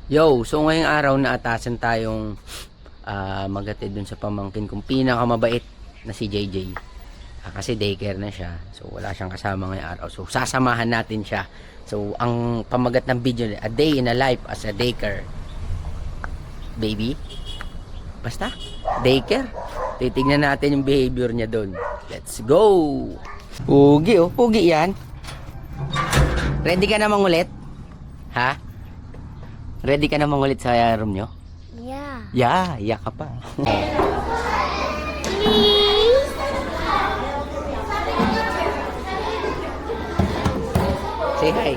Yo, so ngayong araw naatasan tayong magatid dun sa pamangkin kong pinakamabait na si JJ. Kasi daycare na siya. So wala siyang kasama ngayong araw. So sasamahan natin siya. So ang pamagat ng video, a day in a life as a daycare baby. Basta, daycare. Titignan natin yung behavior niya dun. Let's go! Pugi oh, pugi yan. Ready ka na mangulit? Ha? Ready ka na mangulit sa room nyo? Yeah. Yeah, iya ka pa. Say hi.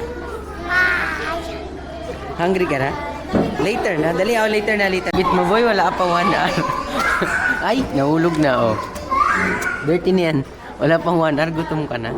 Hungry ka na? Later na. Dali ako, later na. Bit mo boy, wala pa 1 hour. Ay, nahulog na oh. Dirty niyan. Wala pang 1 hour, gutom ka na.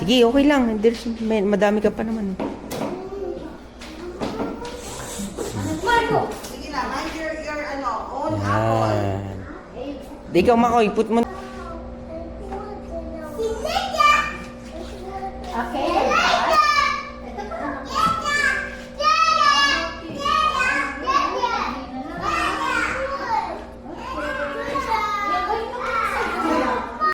Sige, okay lang. Madami ka pa naman. Sige na, mind your own Yan. Di ikaw makoy, put mo. Okay,